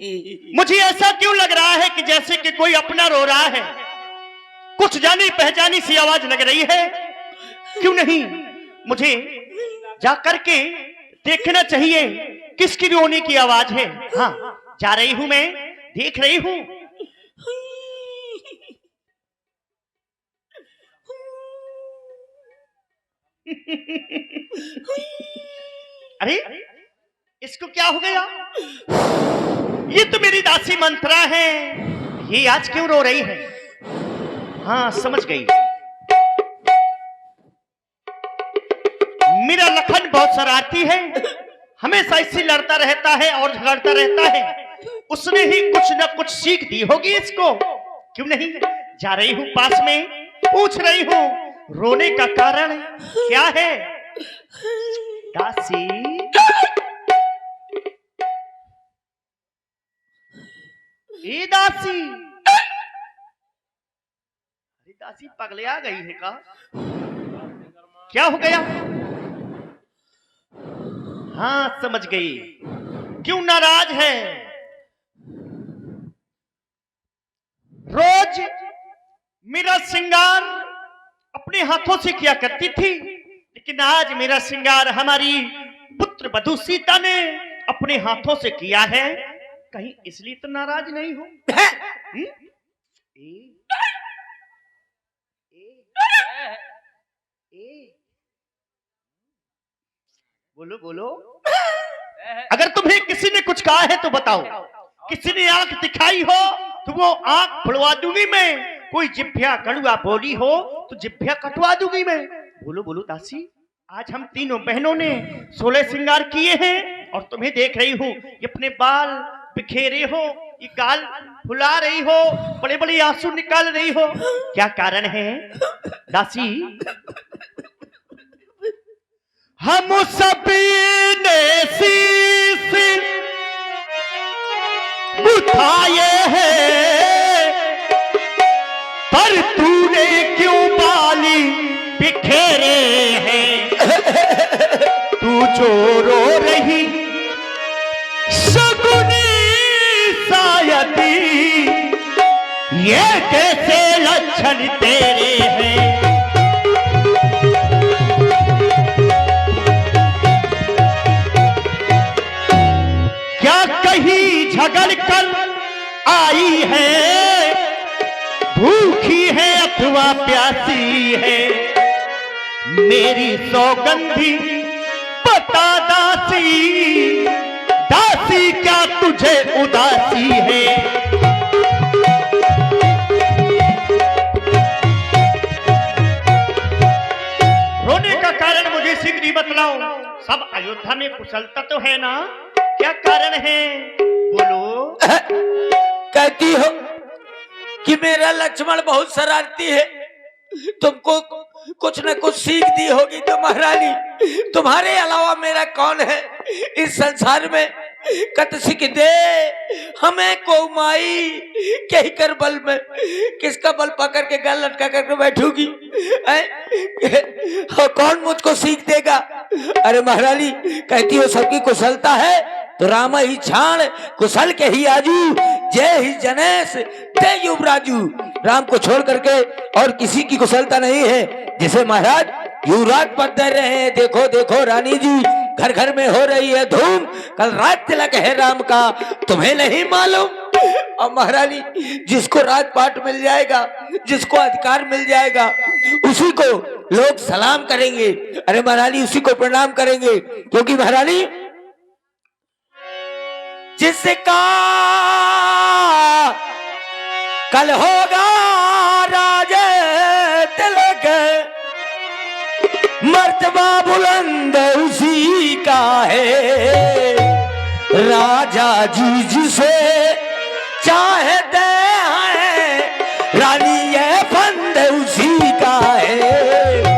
मुझे ऐसा क्यों लग रहा है कि जैसे कि कोई अपना रो रहा है। कुछ जानी पहचानी सी आवाज लग रही है। क्यों नहीं मुझे जाकर के देखना चाहिए किसकी रोने की आवाज है। हाँ, जा रही हूं, मैं देख रही हूं। अरे इसको क्या हो गया? ये तो मेरी दासी मंत्रा है। ये आज क्यों रो रही है? हाँ, समझ गई। मेरा लखन बहुत शरारती है, हमेशा इससे लड़ता रहता है और झगड़ता रहता है। उसने ही कुछ न कुछ सीख दी होगी इसको। क्यों नहीं जा रही हूं पास में, पूछ रही हूं रोने का कारण क्या है। दासी, ए दासी, दासी पगले आ गई है का? क्या हो गया? हाँ, समझ गई। क्यों नाराज है? रोज मेरा श्रृंगार अपने हाथों से किया करती थी, लेकिन आज मेरा श्रृंगार हमारी पुत्र वधू सीता ने अपने हाथों से किया है। कहीं इसलिए तो नाराज नहीं हो? बोलो बोलो। अगर तुम्हें किसी ने कुछ कहा है तो बताओ। किसी ने आंख दिखाई हो तो वो आंख फुड़वा दूंगी मैं। कोई जिभ्या कड़वा बोली हो तो जिभ्या कटवा दूंगी मैं। बोलो बोलो दासी। आज हम तीनों बहनों ने 16 श्रृंगार किए हैं और तुम्हें देख रही हूँ ये अपने बाल बिखेरे हो, ये गाल फुला रही हो, बड़े बड़े आंसू निकाल रही हो। क्या कारण है दासी? हम सभी ने शीश उठाए हैं, पर तूने क्यों बाली बिखेरे हैं? तू जो रो रही सगुनी सायदी, ये कैसे लक्षण तेरे हैं? झगड़ कर आई है, भूखी है अथवा प्यासी है, मेरी सौगंधी बता दासी, दासी क्या तुझे उदासी है? रोने का कारण मुझे शीघ्र ही बतलाओ। सब अयोध्या में कुशलता तो है ना? क्या कारण है? बोलो। कहती हो कि मेरा लक्ष्मण बहुत शरारती है, तुमको कुछ न कुछ सीख दी होगी तो महारानी, तुम्हारे अलावा मेरा कौन है इस संसार में? कत सीख दे हमें को माई कही कर बल में, किसका बल पकड़ के गल लटका करके बैठूगी? कौन मुझको सीख देगा? अरे महारानी, कहती हो सबकी कुशलता है तो राम ही छाण कुशल के ही आजू, जय ही जनेश ते युवराजू। राम को छोड़ करके और किसी की कुशलता नहीं है। जिसे महाराज युवराज पद दे रहे हैं। देखो देखो रानी जी, घर घर में हो रही है धूम, कल रात तिलक है राम का, तुम्हें नहीं मालूम? और महारानी, जिसको राजपाट मिल जाएगा, जिसको अधिकार मिल जाएगा, उसी को लोग सलाम करेंगे। अरे महारानी, उसी को प्रणाम करेंगे, क्योंकि महारानी जिसका कल होगा राज तिलक, मर्तबा बुलंद उसी का है। राजा जी जिसे चाहते हैं, रानी ये फंद उसी का है।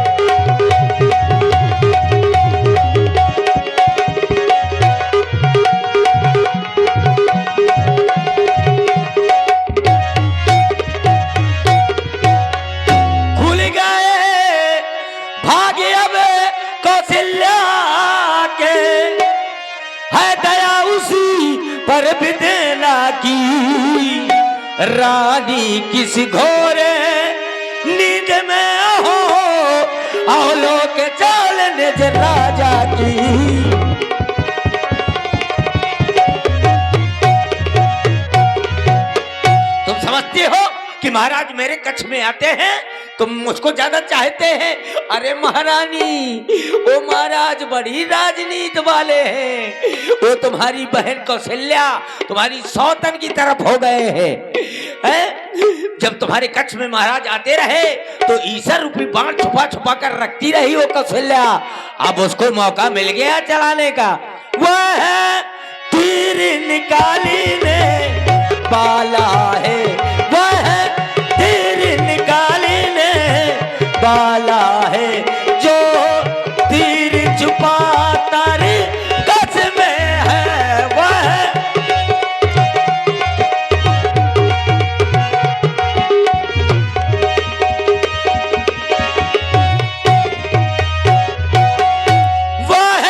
पर भी देना की रानी किस घोरे नींद में हो औलो के चाल निज राजा की। तुम समझते हो कि महाराज मेरे कक्ष में आते हैं, तुम मुझको ज्यादा चाहते हैं। अरे महारानी, वो महाराज बड़ी राजनीति वाले हैं, वो तुम्हारी बहन कौशल्या तुम्हारी सौतन की तरफ हो गए हैं। जब तुम्हारे कक्ष में महाराज आते रहे तो ईसा रूपी बाण छुपा छुपा कर रखती रही वो कौशल्या। अब उसको मौका मिल गया चलाने का। वह तीर निकाली ने बाला है, वह तीर निकाली ने बाला है, जो तीर छुपाता रे कस में है वह। वह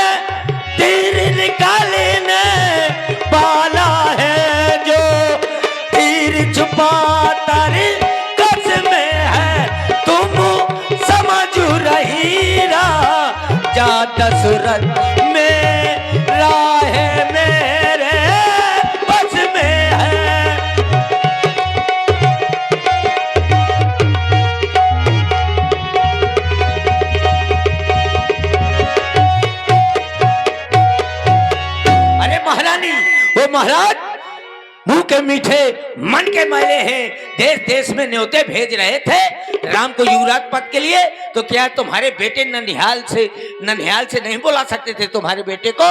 तीर निकाली ने बाला है, जो तीर छुपाता रे कस में है। तुम समझ रही राजा दशरथ मेरा है, मेरे बस में है। अरे महारानी, वो महाराज मुंह के मीठे मन के मैले हैं, देश देश में न्योते भेज रहे थे राम को युवराज पद के लिए। तो क्या तुम्हारे बेटे ननिहाल से नहीं बुला सकते थे तुम्हारे बेटे को?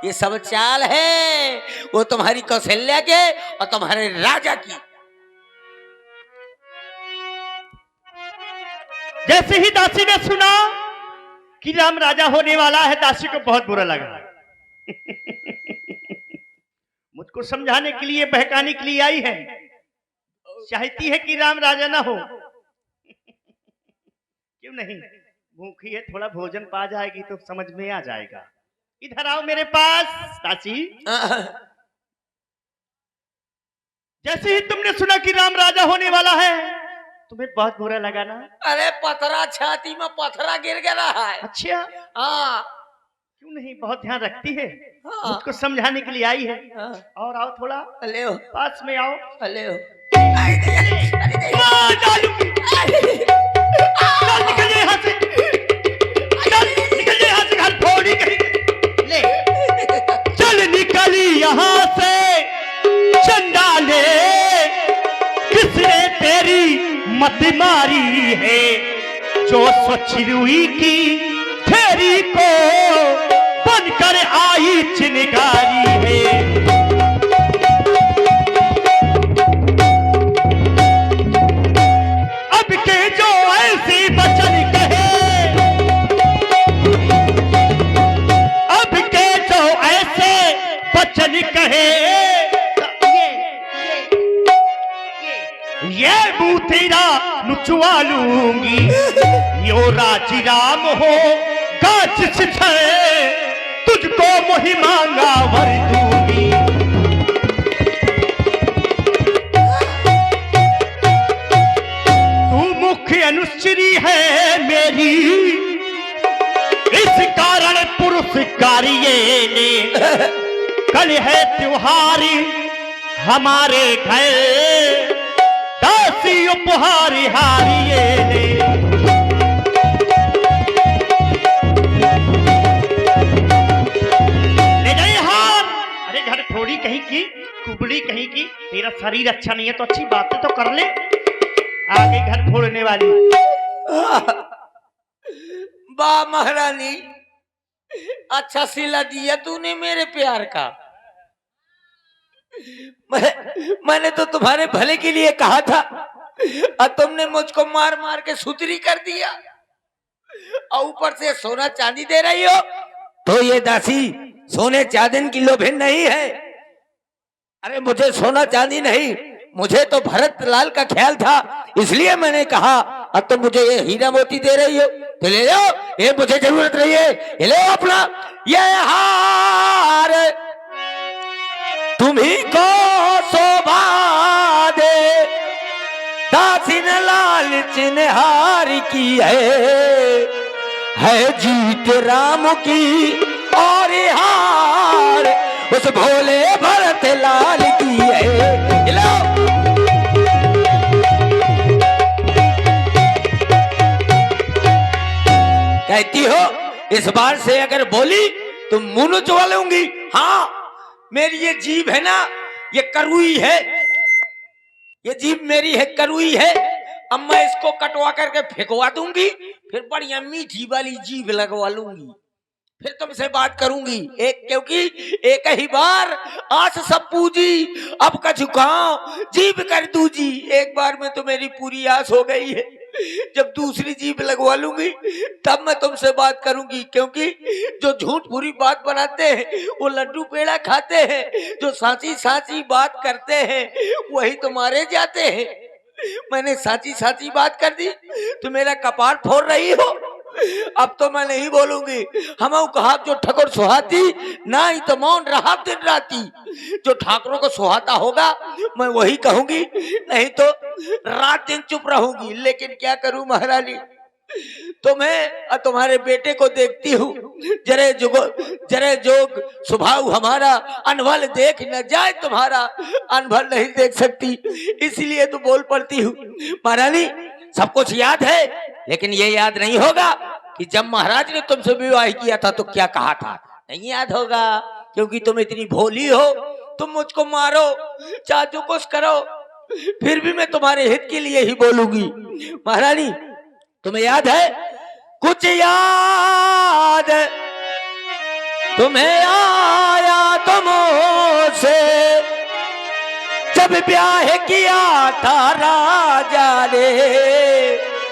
ये सब चाल है वो तुम्हारी कौशल्या के और तुम्हारे राजा की। जैसे ही दासी ने सुना कि राम राजा होने वाला है, दासी को बहुत बुरा लगा। मुझको समझाने के लिए, बहकाने के लिए आई है, चाहती है कि राम राजा ना हो। क्यों नहीं, भूखी है, थोड़ा भोजन पा जाएगी तो समझ में आ जाएगा। इधर आओ मेरे पास दासी। जैसे ही तुमने सुना कि राम राजा होने वाला है, तुम्हें बहुत बुरा लगा ना? अरे पथरा, छाती में पथरा गिर गया है। अच्छा, हाँ, क्यों नहीं, बहुत ध्यान रखती है। हाँ। मुझको समझाने के लिए आई है। हाँ। और आओ, थोड़ा ले हो, पास में आओ। ले हो। मार डालूंगी। चल निकल जा यहाँ से, चल निकल जा यहाँ से, घर थोड़ी कहीं ले। चल निकली यहाँ से चंडाले, किसने तेरी मत मारी है, जो स्वच्छ रुई की फेरी को बनकर आई चिनगारी है। अब के जो ऐसी वचन कहे, अब के जो ऐसे वचन कहे, ये मुंह तेरा नुचवा लूंगी। यो राजी राम हो गाज सिछे, तुझको मोहि मांगा वर दूंगी। तू मुख्य अनुश्री है मेरी, इस कारण पुरस्कारिये ने। कल है त्योहार हमारे घर, दासी उपहार हारिये ने। थोड़ी कहीं की कुबड़ी कहीं की, तेरा शरीर अच्छा नहीं है तो अच्छी बातें तो कर ले, आगे घर फोड़ने वाली। वाह महारानी, अच्छा सिला दिया तूने मेरे प्यार का। मैंने तो तुम्हारे भले के लिए कहा था और तुमने मुझको मार मार के सुतरी कर दिया, और ऊपर से सोना चांदी दे रही हो। तो ये दासी सोने चांदी की लोभिन नहीं है। अरे मुझे सोना चांदी नहीं, मुझे तो भरत लाल का ख्याल था, इसलिए मैंने कहा। अब तुम मुझे ये हीरा मोती दे रही हो तो ले लो, ये मुझे जरूरत नहीं है, ये लो अपना ये हार। तू तुम्ही को शोभा दे, दासी ने लालच ने हार की है जीत राम की और हार उस भोले भरत लाल की है। लो। कहती हो इस बार से अगर बोली तो मुंह नचवा लूंगी। हाँ, मेरी ये जीभ है ना, ये करुई है, ये जीभ मेरी है करुई है। अब मैं इसको कटवा करके फेंकवा दूंगी, फिर बढ़िया मीठी वाली जीभ लगवा लूंगी, फिर तुमसे बात करूंगी। क्योंकि एक ही बार आस सब पूजी, अब का झुकाओ जीभ कर दूजी। एक बार में तो मेरी पूरी आस हो गई है, जब दूसरी जीभ लगवा लूंगी तब मैं तुमसे बात करूंगी। क्योंकि जो झूठ पूरी बात बनाते हैं वो लड्डू पेड़ा खाते हैं, जो साची साची बात करते हैं वही तो मारे जाते हैं। मैंने साची साची बात कर दी तो मेरा कपार फोड़ रही हो। अब तो मैं नहीं बोलूंगी। हम कहा जो ठकुर सुहाती ना ही तो मौन रहा दिन राती। जो ठाकुरों को सुहाता होगा मैं वही कहूंगी, नहीं तो रात दिन चुप रहूंगी। लेकिन क्या करूं महारानी, तुम्हें और तुम्हारे बेटे को देखती हूँ, जरे जोग स्वभाव हमारा अनभल देख न जाए, तुम्हारा अनभल नहीं देख सकती, इसलिए तो बोल पड़ती हूँ। महारानी सब कुछ याद है, लेकिन ये याद नहीं होगा कि जब महाराज ने तुमसे विवाह किया था तो क्या कहा था। नहीं याद होगा, क्योंकि तुम इतनी भोली हो। तुम मुझको मारो चाहे जो कुछ करो, फिर भी मैं तुम्हारे हित के लिए ही बोलूंगी। महारानी तुम्हें याद है, कुछ याद तुम्हें आया तुमसे जब ब्याह किया था राजा ने।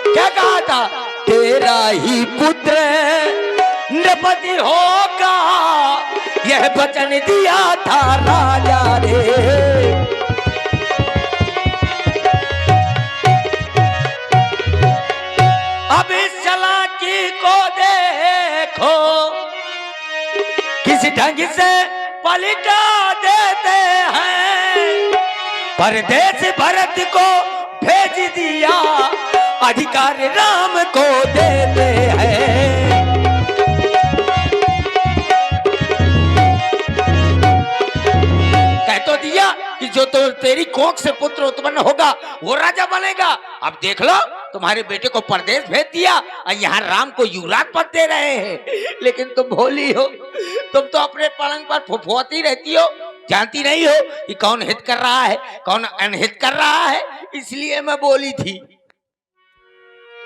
क्या कहा था, तेरा ही पुत्र नृपति होगा, यह वचन दिया था राजा ने। अब इस चालाकी को देखो, किस ढंग से पलटा देते हैं। परदेश भरत को भेज दिया, अधिकार राम को देते हैं। कह तो दिया कि जो तो तेरी कोख से पुत्र उत्पन्न होगा वो राजा बनेगा। अब देख लो, तुम्हारे बेटे को परदेश भेज दिया और यहाँ राम को युवराज पद दे रहे हैं। लेकिन तुम भोली हो, तुम तो अपने पलंग पर फुफुआती रहती हो, जानती नहीं हो कि कौन हित कर रहा है कौन अनहित कर रहा है। इसलिए मैं बोली थी।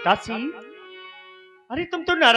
दासी, अरे तुम तो नाराज